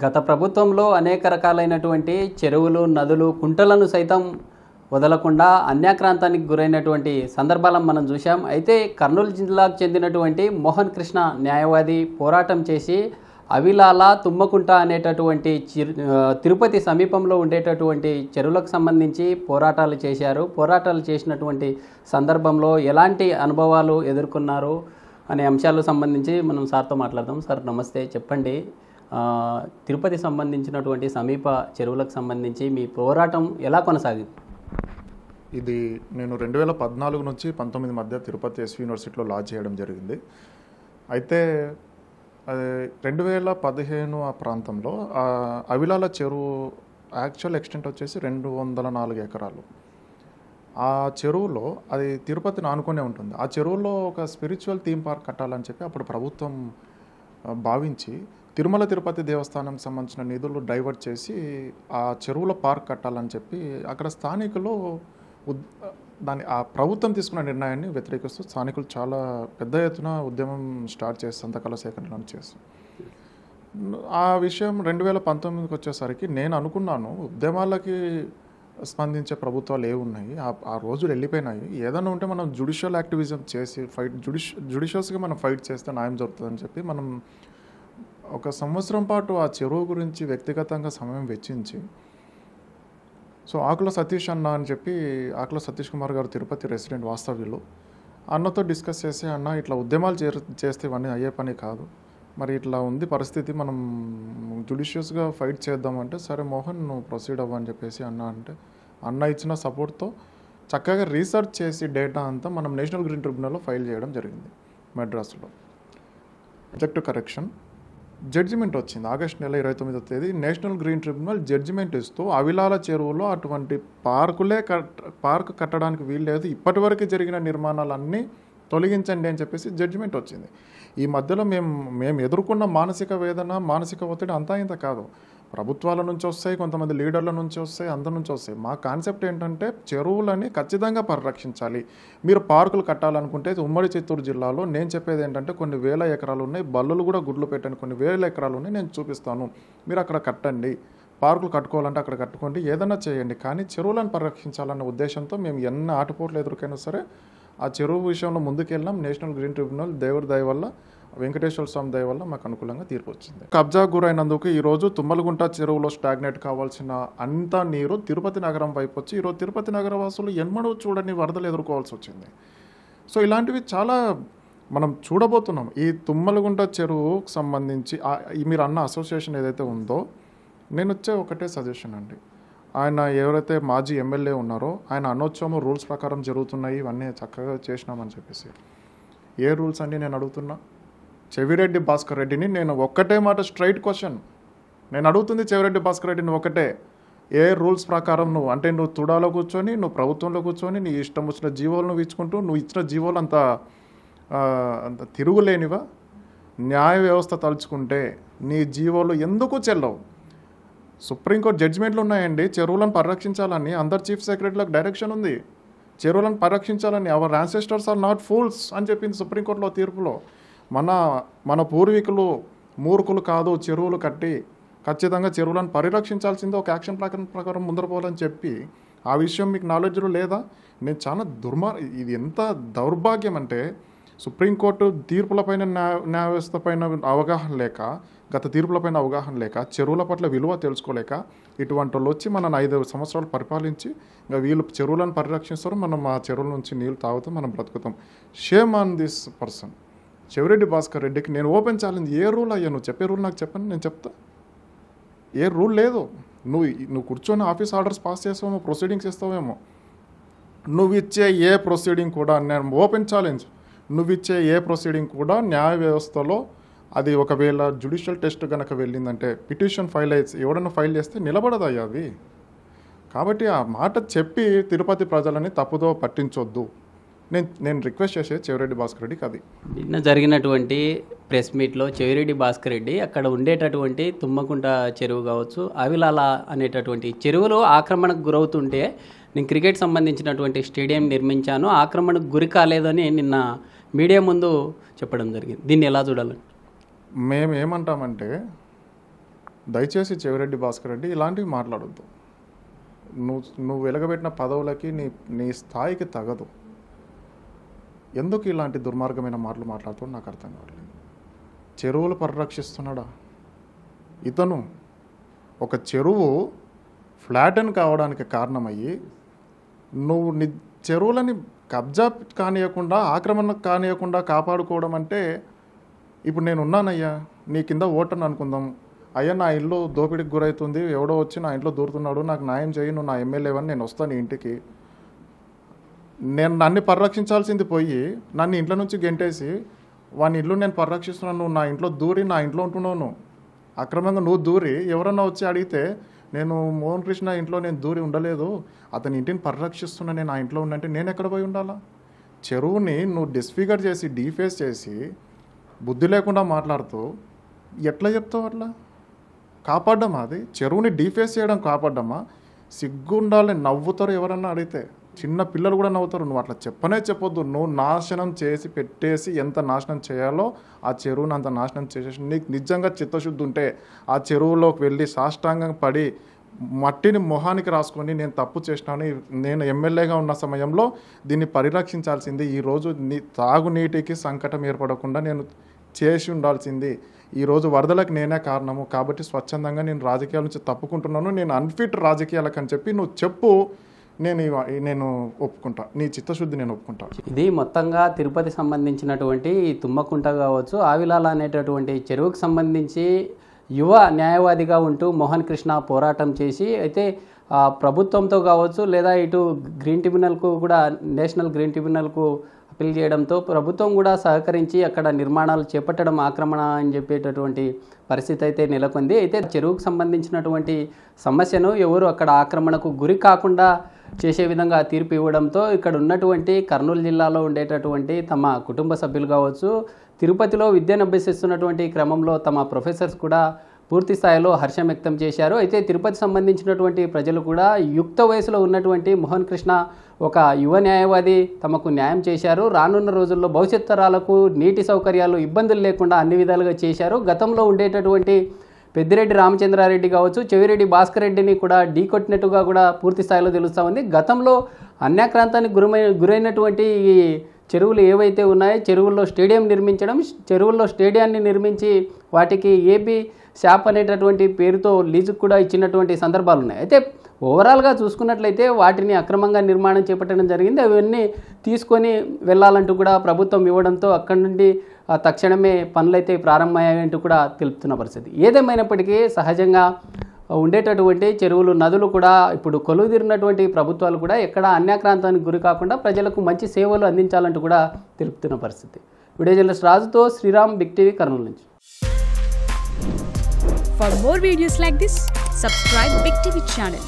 గత ప్రభుత్వంలో అనేక రకాలైనటువంటి చెరువులు, నదులు, కుంటలను సైతం వదలకుండా అన్యాక్రాంతానికి గురైనటువంటి సందర్భాలను మనం చూసాం. అయితే కర్నూలు జిల్లాకు చెందినటువంటి మోహన్ కృష్ణ న్యాయవాది పోరాటం చేసి అవిలాల, తుమ్మకుంట అనేటటువంటి తిరుపతి సమీపంలో ఉండేటటువంటి చెరువులకు సంబంధించి పోరాటాలు చేశారు. పోరాటాలు చేసినటువంటి సందర్భంలో ఎలాంటి అనుభవాలు ఎదుర్కొన్నారు అనే అంశాలకు సంబంధించి మనం సార్తో మాట్లాడదాం. సార్ నమస్తే, చెప్పండి. తిరుపతి సంబంధించినటువంటి సమీప చెరువులకు సంబంధించి మీ పోరాటం ఎలా కొనసాగింది? ఇది నేను 2014 నుంచి 19 మధ్య తిరుపతి ఎస్వి యూనివర్సిటీలో లా చేయడం జరిగింది. అయితే 2015 ఆ ప్రాంతంలో అవిలాల చెరువు యాక్చువల్ ఎక్స్టెంట్ వచ్చేసి 204 ఎకరాలు. ఆ చెరువులో అది తిరుపతిని ఆనుకునే ఉంటుంది. ఆ చెరువులో ఒక స్పిరిచువల్ థీమ్ పార్క్ కట్టాలని చెప్పి అప్పుడు ప్రభుత్వం భావించి తిరుమల తిరుపతి దేవస్థానంకి సంబంధించిన నిధులు డైవర్ట్ చేసి ఆ చెరువులో పార్క్ కట్టాలని చెప్పి అక్కడ స్థానికులు ఆ ప్రభుత్వం తీసుకున్న నిర్ణయాన్ని వ్యతిరేకిస్తూ స్థానికులు చాలా పెద్ద ఎత్తున ఉద్యమం స్టార్ట్ చేసి సంతకాల సేకరణను చేసి ఆ విషయం 2019కి వచ్చేసరికి నేను అనుకున్నాను, ఉద్యమాలకి స్పందించే ప్రభుత్వాలు ఏమున్నాయి, ఆ రోజులు వెళ్ళిపోయినాయి. ఏదైనా ఉంటే మనం జ్యుడిషియల్ యాక్టివిజం చేసి జ్యుడిషియస్గా మనం ఫైట్ చేస్తే న్యాయం జరుగుతుందని చెప్పి మనం ఒక సంవత్సరం పాటు ఆ చెరువు గురించి వ్యక్తిగతంగా సమయం వెచ్చించి ఆకుల సతీష్ అన్న అని చెప్పి ఆకుల సతీష్ కుమార్ గారు తిరుపతి రెసిడెంట్ వాస్తవ్యులు అన్నతో డిస్కస్ చేసి, అన్న ఇట్లా ఉద్యమాలు చేస్తే ఇవన్నీ అయ్యే పని కాదు, మరి ఇట్లా ఉంది పరిస్థితి, మనం జ్యుడిషియస్గా ఫైట్ చేద్దామంటే సరే మోహన్ నువ్వు ప్రొసీడ్ అవ్వని చెప్పేసి అన్న ఇచ్చిన సపోర్ట్తో చక్కగా రీసెర్చ్ చేసి డేటా అంతా మనం నేషనల్ గ్రీన్ ట్రిబ్యునల్లో ఫైల్ చేయడం జరిగింది మెడ్రాస్లో. సబ్జెక్ట్ కరెక్షన్ జడ్జిమెంట్ వచ్చింది ఆగస్టు నెల 29వ తేదీ. నేషనల్ గ్రీన్ ట్రిబ్యునల్ జడ్జిమెంట్ ఇస్తూ అవిలాల చెరువులో అటువంటి పార్క్ కట్టడానికి వీల్లేదు, ఇప్పటివరకు జరిగిన నిర్మాణాలన్నీ తొలగించండి అని చెప్పేసి జడ్జిమెంట్ వచ్చింది. ఈ మధ్యలో మేము ఎదుర్కొన్న మానసిక వేదన, మానసిక ఒత్తిడి అంతా ఇంత కాదు. ప్రభుత్వాల నుంచి వస్తాయి, కొంతమంది లీడర్ల నుంచి వస్తాయి, అందరి నుంచి వస్తాయి. మా కాన్సెప్ట్ ఏంటంటే చెరువులని ఖచ్చితంగా పరిరక్షించాలి. మీరు పార్కులు కట్టాలనుకుంటే ఉమ్మడి చిత్తూరు జిల్లాలో నేను చెప్పేది ఏంటంటే కొన్ని వేల ఎకరాలు ఉన్నాయి, బల్లులు కూడా గుడ్లు పెట్టండి, కొన్ని వేల ఎకరాలు ఉన్నాయి, నేను చూపిస్తాను, మీరు అక్కడ కట్టండి. పార్కులు కట్టుకోవాలంటే అక్కడ కట్టుకోండి, ఏదైనా చేయండి, కానీ చెరువులను పరిరక్షించాలన్న ఉద్దేశంతో మేము ఎన్ని ఆటపోట్లు ఎదుర్కొైనా సరే ఆ చెరువు విషయంలో ముందుకెళ్ళాం. నేషనల్ గ్రీన్ ట్రిబ్యునల్ దేవుడి దయ వల్ల, వెంకటేశ్వర స్వామి దయ వల్ల మాకు అనుకూలంగా తీర్పు వచ్చింది. కబ్జా గురైనందుకు ఈరోజు తుమ్మలగుంట చెరువులో స్టాగ్నేట్ కావాల్సిన అంత నీరు తిరుపతి నగరం వైపు వచ్చి ఈరోజు తిరుపతి నగర వాసులు ఎన్నడూ చూడని వరదలు ఎదుర్కోవాల్సి వచ్చింది. ఇలాంటివి చాలా మనం చూడబోతున్నాం. ఈ తుమ్మలగుంట చెరువుకు సంబంధించి మీరు అన్న అసోసియేషన్ ఏదైతే ఉందో, నేను వచ్చే ఒకటే సజెషన్ అండి. ఆయన ఎవరైతే మాజీ ఎమ్మెల్యే ఉన్నారో ఆయన అనొచ్చామో రూల్స్ ప్రకారం జరుగుతున్నాయి, ఇవన్నీ చక్కగా చేసినామని చెప్పేసి. ఏ రూల్స్ అండి నేను అడుగుతున్నా? చెవిరెడ్డి భాస్కర్ రెడ్డిని నేను ఒక్కటే మాట, స్ట్రైట్ క్వశ్చన్ నేను అడుగుతుంది చెవిరెడ్డి భాస్కర్ రెడ్డిని ఒకటే. ఏ రూల్స్ ప్రకారం నువ్వు తుడాలో కూర్చొని, నువ్వు ప్రభుత్వంలో కూర్చొని నీ ఇష్టం వచ్చిన జీవోలు నువ్వు ఇచ్చుకుంటూ, నువ్వు ఇచ్చిన జీవోలు అంత తిరుగులేనివా? న్యాయ వ్యవస్థ తలుచుకుంటే నీ జీవోలు ఎందుకు చెల్లవు? సుప్రీంకోర్టు జడ్జిమెంట్లు ఉన్నాయండి, చెరువులను పరిరక్షించాలని అందరు చీఫ్ సెక్రటరీలకు డైరెక్షన్ ఉంది, చెరువులను పరిరక్షించాలని. Our ancestors are not fools అని చెప్పింది సుప్రీంకోర్టులో తీర్పులో. మన పూర్వీకులు మూర్ఖులు కాదు, చెరువులు కట్టి ఖచ్చితంగా చెరువులను పరిరక్షించాల్సిందే ఒక యాక్షన్ ప్రకారం ముందర పోవాలని చెప్పి, ఆ విషయం మీకు నాలెడ్జ్లో లేదా? నేను చాలా ఇది ఎంత దౌర్భాగ్యం అంటే సుప్రీంకోర్టు తీర్పులపైన న్యాయ వ్యవస్థ పైన అవగాహన లేక, గత తీర్పులపైన అవగాహన లేక, చెరువుల పట్ల విలువ తెలుసుకోలేక ఇటువంటి వాళ్ళు వచ్చి మనం 5 సంవత్సరాలు పరిపాలించి ఇంకా వీళ్ళు చెరువులను పరిరక్షిస్తారు, మనం ఆ చెరువుల నుంచి నీళ్ళు తాగుతాం, మనం బ్రతుకుతాం. Shame on this person. Chevireddy Bhaskar రెడ్డికి నేను ఓపెన్ ఛాలెంజ్. ఏ రూల్ అయ్యా? నువ్వు చెప్పే రూల్ నాకు చెప్పండి, నేను చెప్తా. ఏ రూల్ లేదు. నువ్వు కూర్చొని ఆఫీస్ ఆర్డర్స్ పాస్ చేస్తావేమో, ప్రొసీడింగ్స్ ఇస్తావేమో. నువ్వు ఇచ్చే ఏ ప్రొసీడింగ్ కూడా, నేను ఓపెన్ ఛాలెంజ్, నువ్వు ఇచ్చే ఏ ప్రొసీడింగ్ కూడా న్యాయ వ్యవస్థలో అది ఒకవేళ జ్యుడిషియల్ టెస్ట్ కనుక వెళ్ళిందంటే, పిటిషన్ ఫైల్ అయితే ఎవడన్నా ఫైల్ చేస్తే నిలబడదయ్యా అవి. కాబట్టి ఆ మాట చెప్పి తిరుపతి ప్రజలని తప్పుదో పట్టించొద్దు. నేను రిక్వెస్ట్ చేసేది చెవిరెడ్డి భాస్కర్ రెడ్డికి అది. నిన్న జరిగినటువంటి ప్రెస్ మీట్లో చెవిరెడ్డి భాస్కర్ రెడ్డి అక్కడ ఉండేటటువంటి తుమ్మకుంట చెరువు కావచ్చు, అవిలాల అనేటటువంటి చెరువులు ఆక్రమణకు గురవుతుంటే నేను క్రికెట్ సంబంధించినటువంటి స్టేడియం నిర్మించాను, ఆక్రమణకు గురి కాలేదని నిన్న మీడియా ముందు చెప్పడం జరిగింది. దీన్ని ఎలా చూడాలని? మేము ఏమంటామంటే దయచేసి చెవిరెడ్డి భాస్కర్ రెడ్డి ఇలాంటివి మాట్లాడొద్దు. నువ్వు వెలగబెట్టిన పదవులకి నీ స్థాయికి తగదు. ఎందుకు ఇలాంటి దుర్మార్గమైన మాటలు మాట్లాడుతూ నాకు అర్థం కావట్లేదు. చెరువులు పరిరక్షిస్తున్నాడా ఇతను? ఒక చెరువు ఫ్లాటన్ కావడానికి కారణమయ్యి నువ్వు చెరువులని కబ్జా కానియకుండా, ఆక్రమణ కానియకుండా కాపాడుకోవడం అంటే, ఇప్పుడు నేను ఉన్నానయ్యా, నీ కింద ఓటని అనుకుందాం. అయ్యా నా ఇల్లు దోపిడికి గురవుతుంది, ఎవడో వచ్చి నా ఇంట్లో దూరుతున్నాడు, నాకు న్యాయం చేయి, నువ్వు నా ఎమ్మెల్యేవని నేను వస్తాను ఇంటికి. నేను నన్ను పరిరక్షించాల్సింది పోయి నన్ను ఇంట్లో నుంచి గెంటేసి వాని ఇల్లు నేను పరిరక్షిస్తున్నాను, నువ్వు నా ఇంట్లో దూరి నా ఇంట్లో ఉంటున్నావు. అక్రమంగా నువ్వు దూరి ఎవరన్నా వచ్చి అడిగితే నేను మోహన్ కృష్ణ ఇంట్లో నేను దూరి ఉండలేదు, అతని ఇంటిని పరిరక్షిస్తున్నా, నేను ఆ ఇంట్లో ఉన్నంటే నేను ఎక్కడ పోయి ఉండాలా? చెరువుని నువ్వు డిస్ఫిగర్ చేసి డీఫేస్ చేసి బుద్ధి లేకుండా మాట్లాడుతూ ఎట్లా చెప్తావు? అట్లా కాపాడ్డమా? అది చెరువుని డీఫేస్ చేయడం కాపాడ్డమా? సిగ్గు ఉండాలి. నవ్వుతారు ఎవరన్నా అడిగితే, చిన్న పిల్లలు కూడా నవ్వుతారు. నువ్వు అట్లా చెప్పొద్దు. నువ్వు నాశనం చేసి పెట్టేసి ఎంత నాశనం చేయాలో ఆ చెరువుని అంత నాశనం చేసేసి, నీకు నిజంగా చిత్తశుద్ధి ఉంటే ఆ చెరువులోకి వెళ్ళి సాష్టాంగం పడి మట్టిని మొహానికి రాసుకొని నేను తప్పు చేసినాను, నేను ఎమ్మెల్యేగా ఉన్న సమయంలో దీన్ని పరిరక్షించాల్సింది, ఈరోజు తాగునీటికి సంకటం ఏర్పడకుండా నేను చేసి ఉండాల్సింది, ఈరోజు వరదలకు నేనే కారణము కాబట్టి స్వచ్ఛందంగా నేను రాజకీయాల నుంచి తప్పుకుంటున్నాను, నేను అన్ఫిట్ రాజకీయాలకు అని చెప్పి నువ్వు చెప్పు, నేను ఒప్పుకుంటా, నీ చిత్తశుద్ధి నేను ఒప్పుకుంటా. ఇది మొత్తంగా తిరుపతి సంబంధించినటువంటి తుమ్మకుంట కావచ్చు, ఆవిలాల అనేటటువంటి చెరువుకు సంబంధించి యువ న్యాయవాదిగా ఉంటూ మోహన్ కృష్ణ పోరాటం చేసి అయితే ప్రభుత్వంతో కావచ్చు లేదా ఇటు గ్రీన్ ట్రిబ్యునల్కు కూడా, నేషనల్ గ్రీన్ ట్రిబ్యునల్కు అప్పీల్ చేయడంతో ప్రభుత్వం కూడా సహకరించి అక్కడ నిర్మాణాలు చేపట్టడం ఆక్రమణ అని చెప్పేటటువంటి పరిస్థితి అయితే నెలకొంది. అయితే చెరువుకు సంబంధించినటువంటి సమస్యను ఎవరు అక్కడ ఆక్రమణకు గురి కాకుండా చేసే విధంగా తీర్పు ఇవ్వడంతో ఇక్కడ ఉన్నటువంటి కర్నూలు జిల్లాలో ఉండేటటువంటి తమ కుటుంబ సభ్యులు కావచ్చు, తిరుపతిలో విద్యను అభ్యసిస్తున్నటువంటి క్రమంలో తమ ప్రొఫెసర్స్ కూడా పూర్తి స్థాయిలో హర్షం వ్యక్తం చేశారు. అయితే తిరుపతి సంబంధించినటువంటి ప్రజలు కూడా యుక్త వయసులో ఉన్నటువంటి మోహన్ కృష్ణ ఒక యువ న్యాయవాది తమకు న్యాయం చేశారు, రానున్న రోజుల్లో భవిష్యత్ తరాలకు నీటి సౌకర్యాలు ఇబ్బందులు లేకుండా అన్ని విధాలుగా చేశారు. గతంలో ఉండేటటువంటి పెద్దిరెడ్డి రామచంద్రారెడ్డి కావచ్చు, చెవిరెడ్డి భాస్కర్ రెడ్డిని కూడా ఢీకొట్టినట్టుగా కూడా పూర్తి స్థాయిలో తెలుస్తూ ఉంది. గతంలో అన్యాక్రాంతానికి గురైనటువంటి ఈ చెరువులు ఏవైతే ఉన్నాయో, చెరువుల్లో స్టేడియం నిర్మించడం, చెరువుల్లో స్టేడియాన్ని నిర్మించి వాటికి ఏపీ శాప్ అనేటటువంటి పేరుతో లీజుకు కూడా ఇచ్చినటువంటి సందర్భాలు ఉన్నాయి. అయితే ఓవరాల్గా చూసుకున్నట్లయితే వాటిని అక్రమంగా నిర్మాణం చేపట్టడం జరిగింది. అవన్నీ తీసుకొని వెళ్ళాలంటూ కూడా ప్రభుత్వం ఇవ్వడంతో అక్కడి నుండి తక్షణమే పనులైతే ప్రారంభమయ్యాయంటూ కూడా తెలుపుతున్న పరిస్థితి. ఏదేమైనప్పటికీ సహజంగా ఉండేటటువంటి చెరువులు, నదులు కూడా ఇప్పుడు కొలువుదీరినటువంటి ప్రభుత్వాలు కూడా ఎక్కడ అన్యాక్రాంతానికి గురి కాకుండా ప్రజలకు మంచి సేవలు అందించాలంటూ కూడా తెలుపుతున్న పరిస్థితి. వీడియో జర్నలిస్ట్ రాజుతో శ్రీరామ్, బిగ్ టీవీ, కర్నూలు నుంచి. For more videos like this, subscribe Big TV channel.